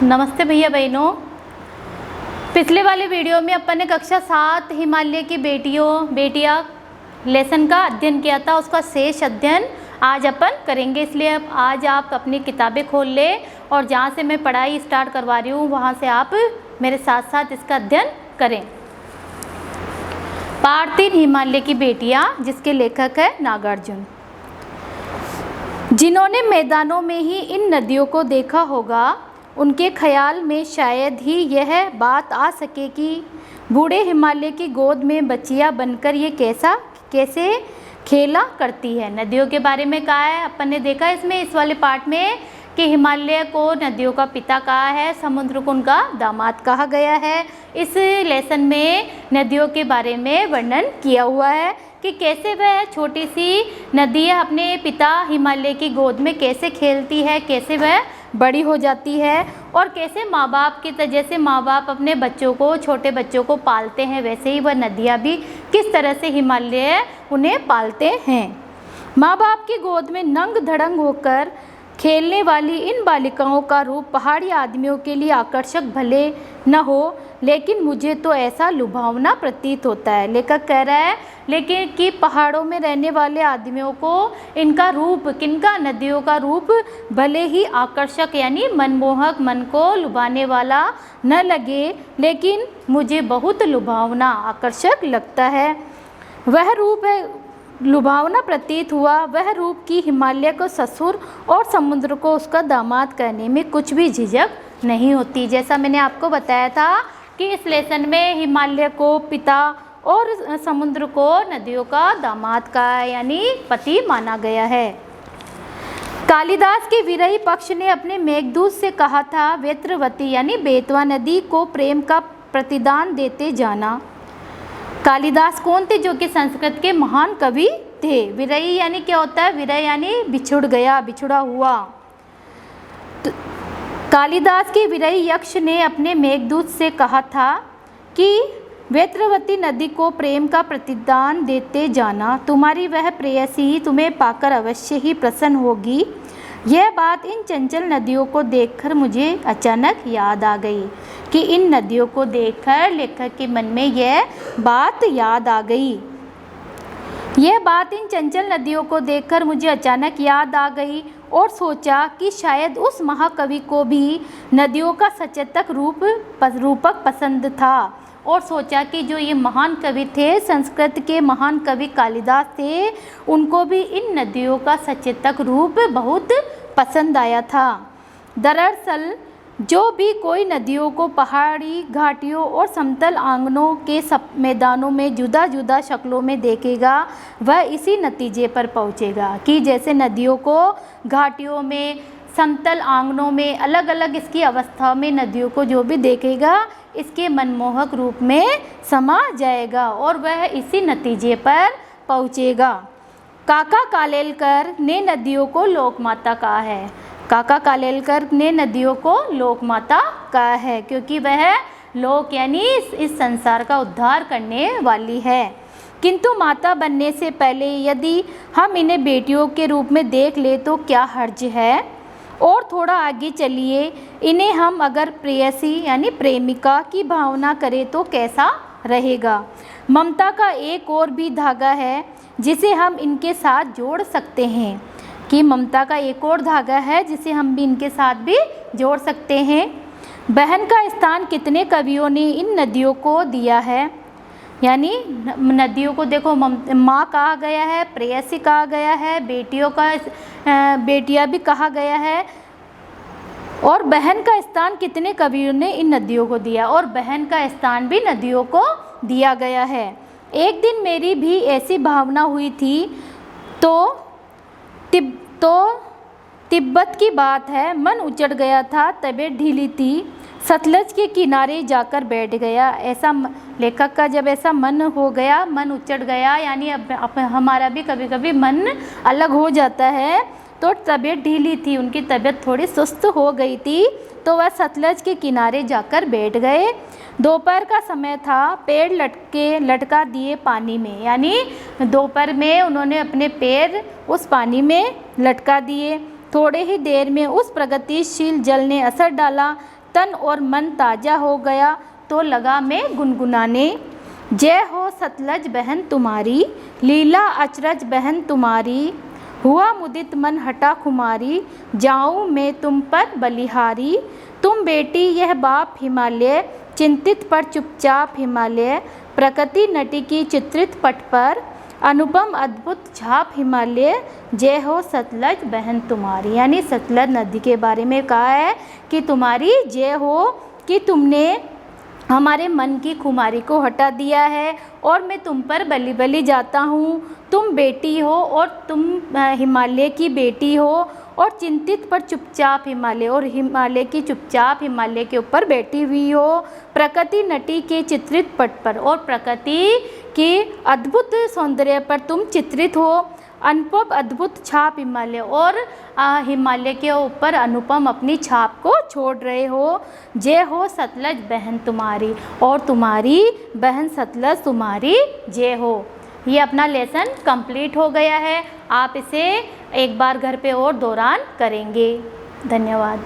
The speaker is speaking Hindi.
नमस्ते भैया बहनों। पिछले वाले वीडियो में अपन ने कक्षा 7 हिमालय की बेटियाँ लेसन का अध्ययन किया था। उसका शेष अध्ययन आज अपन करेंगे, इसलिए अब आज आप अपनी किताबें खोल लें और जहाँ से मैं पढ़ाई स्टार्ट करवा रही हूँ वहाँ से आप मेरे साथ साथ इसका अध्ययन करें। पाठ 3 हिमालय की बेटियाँ, जिसके लेखक है नागार्जुन। जिन्होंने मैदानों में ही इन नदियों को देखा होगा, उनके ख्याल में शायद ही यह बात आ सके कि बूढ़े हिमालय की गोद में बच्चियां बनकर ये कैसे खेला करती है। नदियों के बारे में कहा है, अपन ने देखा इसमें इस वाले पार्ट में कि हिमालय को नदियों का पिता कहा है, समुद्र को उनका दामाद कहा गया है। इस लेसन में नदियों के बारे में वर्णन किया हुआ है कि कैसे वह छोटी सी नदियाँ अपने पिता हिमालय की गोद में कैसे खेलती है, कैसे वह बड़ी हो जाती है और कैसे माँ बाप की जैसे माँ बाप अपने बच्चों को, छोटे बच्चों को पालते हैं, वैसे ही वह नदियाँ भी किस तरह से हिमालय उन्हें पालते हैं। माँ बाप की गोद में नंग धड़ंग होकर खेलने वाली इन बालिकाओं का रूप पहाड़ी आदमियों के लिए आकर्षक भले न हो, लेकिन मुझे तो ऐसा लुभावना प्रतीत होता है। लेखक कह रहा है लेकिन कि पहाड़ों में रहने वाले आदमियों को इनका रूप, किनका, नदियों का रूप भले ही आकर्षक यानी मनमोहक, मन को लुभाने वाला न लगे, लेकिन मुझे बहुत लुभावना, आकर्षक लगता है। वह रूप है लुभावना प्रतीत हुआ, वह रूप की हिमालय को ससुर और समुद्र को उसका दामाद कहने में कुछ भी झिझक नहीं होती। जैसा मैंने आपको बताया था कि इस लेसन में हिमालय को पिता और समुद्र को नदियों का दामाद का यानी पति माना गया है। कालिदास के विरही पक्ष ने अपने मेघदूत से कहा था, वेत्रवती यानी बेतवा नदी को प्रेम का प्रतिदान देते जाना। कालिदास कौन थे? जो कि संस्कृत के महान कवि थे। विरही यानी क्या होता है? विरह यानी बिछुड़ गया, बिछुड़ा हुआ। तो कालिदास के विरही यक्ष ने अपने मेघदूत से कहा था कि वेत्रवती नदी को प्रेम का प्रतिदान देते जाना, तुम्हारी वह प्रेयसी तुम्हें पाकर अवश्य ही प्रसन्न होगी। यह बात इन चंचल नदियों को देखकर मुझे अचानक याद आ गई कि इन नदियों को देखकर लेखक के मन में यह बात याद आ गई। यह बात इन चंचल नदियों को देखकर मुझे अचानक याद आ गई और सोचा कि शायद उस महाकवि को भी नदियों का सचेतक रूपक पसंद था, और सोचा कि जो ये महान कवि थे, संस्कृत के महान कवि कालिदास थे, उनको भी इन नदियों का सचेतक रूप बहुत पसंद आया था। दरअसल जो भी कोई नदियों को पहाड़ी घाटियों और समतल आंगनों के सब मैदानों में जुदा जुदा शक्लों में देखेगा, वह इसी नतीजे पर पहुंचेगा कि जैसे नदियों को घाटियों में, समतल आंगनों में, अलग अलग इसकी अवस्था में नदियों को जो भी देखेगा, इसके मनमोहक रूप में समा जाएगा और वह इसी नतीजे पर पहुंचेगा। काका कालेलकर ने नदियों को लोकमाता कहा है। काका कालेलकर ने नदियों को लोकमाता कहा है क्योंकि वह लोक यानी इस संसार का उद्धार करने वाली है। किंतु माता बनने से पहले यदि हम इन्हें बेटियों के रूप में देख ले तो क्या हर्ज है। और थोड़ा आगे चलिए, इन्हें हम अगर प्रेयसी यानी प्रेमिका की भावना करें तो कैसा रहेगा। ममता का एक और भी धागा है जिसे हम इनके साथ जोड़ सकते हैं, कि ममता का एक और धागा है जिसे हम भी इनके साथ भी जोड़ सकते हैं। बहन का स्थान कितने कवियों ने इन नदियों को दिया है, यानी नदियों को देखो माँ कहा गया है, प्रेयसी कहा गया है, बेटियाँ भी कहा गया है, और बहन का स्थान कितने कवियों ने इन नदियों को दिया, और बहन का स्थान भी नदियों को दिया गया है। एक दिन मेरी भी ऐसी भावना हुई थी तो तिब्बत की बात है, मन उचट गया था, तबीयत ढीली थी, सतलज के किनारे जाकर बैठ गया। ऐसा लेखक का जब ऐसा मन हो गया, मन उचट गया यानी अब हमारा भी कभी कभी मन अलग हो जाता है, तो तबीयत ढीली थी, उनकी तबीयत थोड़ी सुस्त हो गई थी, तो वह सतलज के किनारे जाकर बैठ गए। दोपहर का समय था, पैर लटका दिए पानी में, यानी दोपहर में उन्होंने अपने पैर उस पानी में लटका दिए। थोड़े ही देर में उस प्रगतिशील जल ने असर डाला तन और मन ताज़ा हो गया तो लगा मैं गुनगुनाने। जय हो सतलज बहन तुम्हारी, लीला अचरज बहन तुम्हारी, हुआ मुदित मन हटा खुमारी, जाऊँ मैं तुम पर बलिहारी। तुम बेटी यह बाप हिमालय, चिंतित पर चुपचाप हिमालय, प्रकृति नटी की चित्रित पट पर, अनुपम अद्भुत छाप हिमालय, जय हो सतलज बहन तुम्हारी। यानी सतलज नदी के बारे में कहा है कि तुम्हारी जय हो कि तुमने हमारे मन की खुमारी को हटा दिया है और मैं तुम पर बलि बलि जाता हूँ। तुम बेटी हो और तुम हिमालय की बेटी हो और चिंतित पर चुपचाप हिमालय, और हिमालय की चुपचाप हिमालय के ऊपर बैठी हुई हो, प्रकृति नटी के चित्रित पट पर, और प्रकृति के अद्भुत सौंदर्य पर तुम चित्रित हो, अनुपम अद्भुत छाप हिमालय, और हिमालय के ऊपर अनुपम अपनी छाप को छोड़ रहे हो। जय हो सतलज बहन तुम्हारी, और तुम्हारी बहन सतलज तुम्हारी जय हो। ये अपना लेसन कंप्लीट हो गया है। आप इसे एक बार घर पे और दोहरान करेंगे। धन्यवाद।